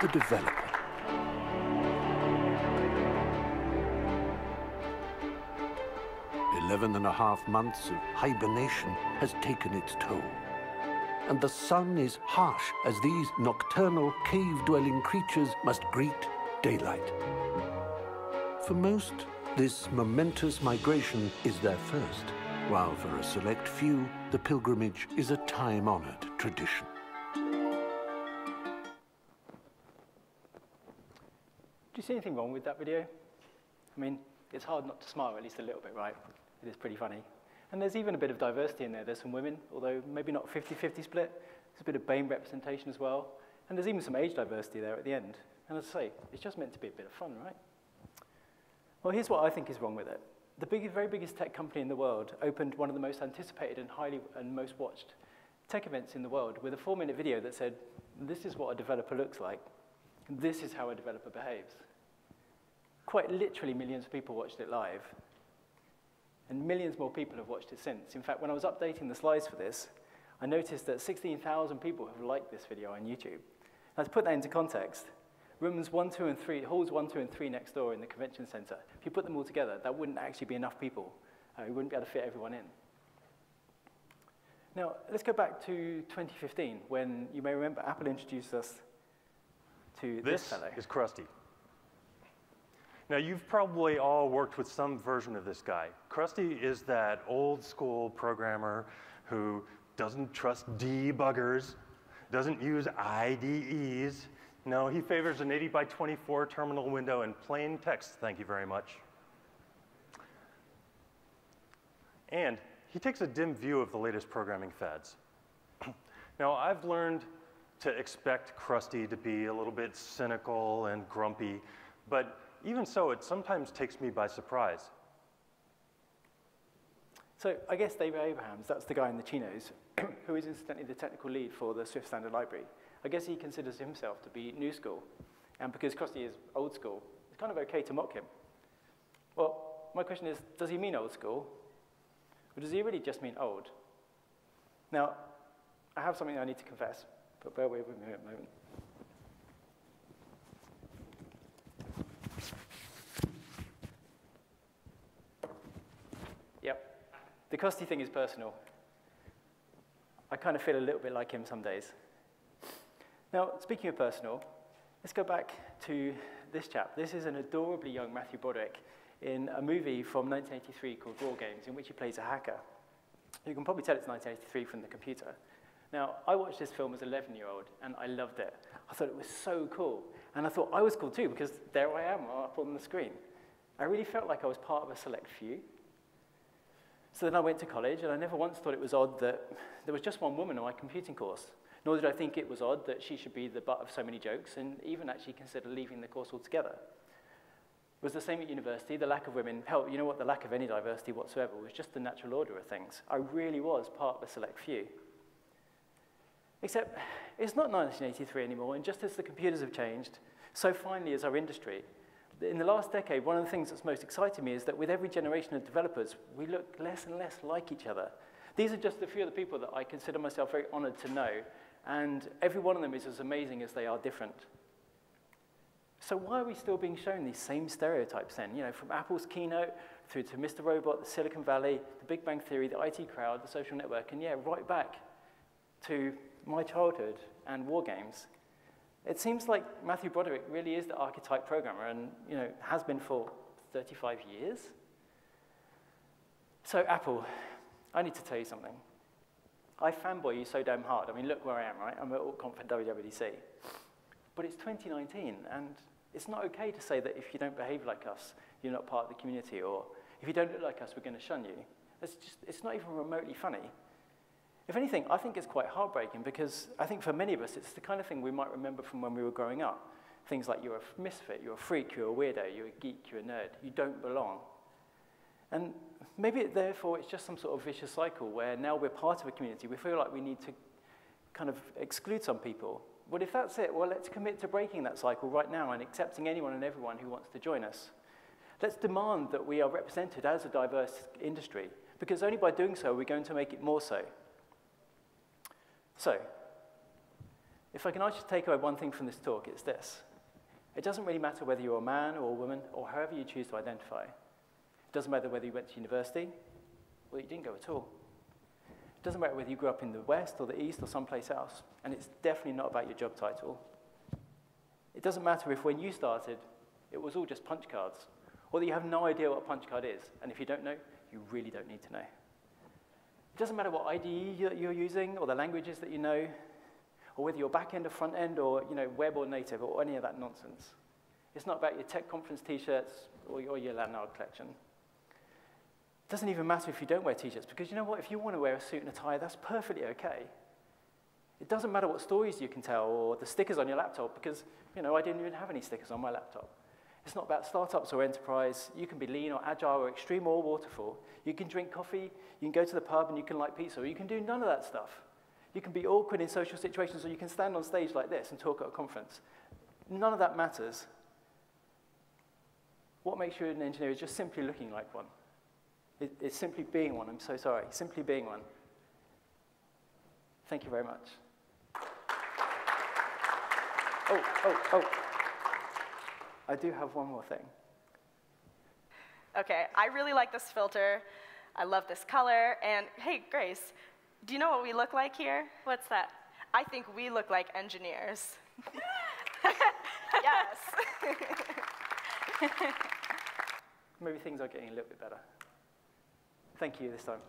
a developer. 11.5 months of hibernation has taken its toll. And the sun is harsh as these nocturnal, cave-dwelling creatures must greet daylight. For most, this momentous migration is their first, while for a select few, the pilgrimage is a time-honored tradition. Do you see anything wrong with that video? I mean, it's hard not to smile at least a little bit, right? It is pretty funny. And there's even a bit of diversity in there. There's some women, although maybe not 50-50 split. There's a bit of BAME representation as well. And there's even some age diversity there at the end. And as I say, it's just meant to be a bit of fun, right? Well, here's what I think is wrong with it. The very biggest tech company in the world opened one of the most anticipated and most watched tech events in the world with a 4-minute video that said, this is what a developer looks like. This is how a developer behaves. Quite literally millions of people watched it live. And millions more people have watched it since. In fact, when I was updating the slides for this, I noticed that 16,000 people have liked this video on YouTube. Now, to put that into context, rooms 1, 2, and 3, halls 1, 2, and 3 next door in the convention center, if you put them all together, that wouldn't actually be enough people. We wouldn't be able to fit everyone in. Now, let's go back to 2015, when you may remember Apple introduced us to this fellow. This is Krusty. Now, you've probably all worked with some version of this guy. Krusty is that old school programmer who doesn't trust debuggers, doesn't use IDEs. No, he favors an 80 by 24 terminal window and plain text, thank you very much. And he takes a dim view of the latest programming fads. Now, I've learned to expect Krusty to be a little bit cynical and grumpy, but even so, it sometimes takes me by surprise. So I guess David Abrahams, that's the guy in the chinos, who is incidentally the technical lead for the Swift Standard Library. I guess he considers himself to be new school. And because Krusty is old school, it's kind of okay to mock him. Well, my question is, does he mean old school? Or does he really just mean old? Now, I have something I need to confess, but bear with me a moment. Yep, the Krusty thing is personal. I kind of feel a little bit like him some days. Now, speaking of personal, let's go back to this chap. This is an adorably young Matthew Broderick in a movie from 1983 called War Games, in which he plays a hacker. You can probably tell it's 1983 from the computer. Now, I watched this film as an 11-year-old, and I loved it. I thought it was so cool. And I thought I was cool too, because there I am up on the screen. I really felt like I was part of a select few. So then I went to college, and I never once thought it was odd that there was just one woman on my computing course. Nor did I think it was odd that she should be the butt of so many jokes, and even actually consider leaving the course altogether. It was the same at university. The lack of women, hell, you know what, the lack of any diversity whatsoever was just the natural order of things. I really was part of a select few. Except it's not 1983 anymore, and just as the computers have changed, so finally is our industry. In the last decade, one of the things that's most excited me is that with every generation of developers, we look less and less like each other. These are just a few of the people that I consider myself very honored to know, and every one of them is as amazing as they are different. So why are we still being shown these same stereotypes then? You know, from Apple's Keynote through to Mr. Robot, the Silicon Valley, the Big Bang Theory, the IT crowd, the social network, and yeah, right back to my childhood and war games. It seems like Matthew Broderick really is the archetype programmer and, you know, has been for 35 years. So Apple, I need to tell you something. I fanboy you so damn hard. I mean, look where I am, right? I'm at AltConf at WWDC. But it's 2019, and it's not okay to say that if you don't behave like us, you're not part of the community, or if you don't look like us, we're going to shun you. It's not even remotely funny. If anything, I think it's quite heartbreaking, because I think for many of us, it's the kind of thing we might remember from when we were growing up. Things like you're a misfit, you're a freak, you're a weirdo, you're a geek, you're a nerd, you don't belong. And maybe, therefore, it's just some sort of vicious cycle where now we're part of a community, we feel like we need to kind of exclude some people. But if that's it, well, let's commit to breaking that cycle right now and accepting anyone and everyone who wants to join us. Let's demand that we are represented as a diverse industry, because only by doing so are we going to make it more so. So, If I can ask you to take away one thing from this talk, it's this. It doesn't really matter whether you're a man or a woman or however you choose to identify. It doesn't matter whether you went to university or you didn't go at all. It doesn't matter whether you grew up in the West or the East or someplace else. And it's definitely not about your job title. It doesn't matter if when you started, it was all just punch cards, or that you have no idea what a punch card is. And if you don't know, you really don't need to know. It doesn't matter what IDE you're using or the languages that you know, or whether you're back-end or front-end or web or native or any of that nonsense. It's not about your tech conference T-shirts or your Lanard collection. It doesn't even matter if you don't wear T-shirts, because you know what? If you want to wear a suit and a tie, that's perfectly okay. It doesn't matter what stories you can tell or the stickers on your laptop, because I didn't even have any stickers on my laptop. It's not about startups or enterprise. You can be lean or agile or extreme or waterfall. You can drink coffee, you can go to the pub and you can like pizza, or you can do none of that stuff. You can be awkward in social situations, or you can stand on stage like this and talk at a conference. None of that matters. What makes you an engineer is just simply looking like one. It's simply being one. I'm so sorry. Simply being one. Thank you very much. Oh. I do have one more thing. Okay, I really like this filter. I love this color. And hey, Grace, do you know what we look like here? What's that? I think we look like engineers. Yes. Maybe things are getting a little bit better. Thank you this time.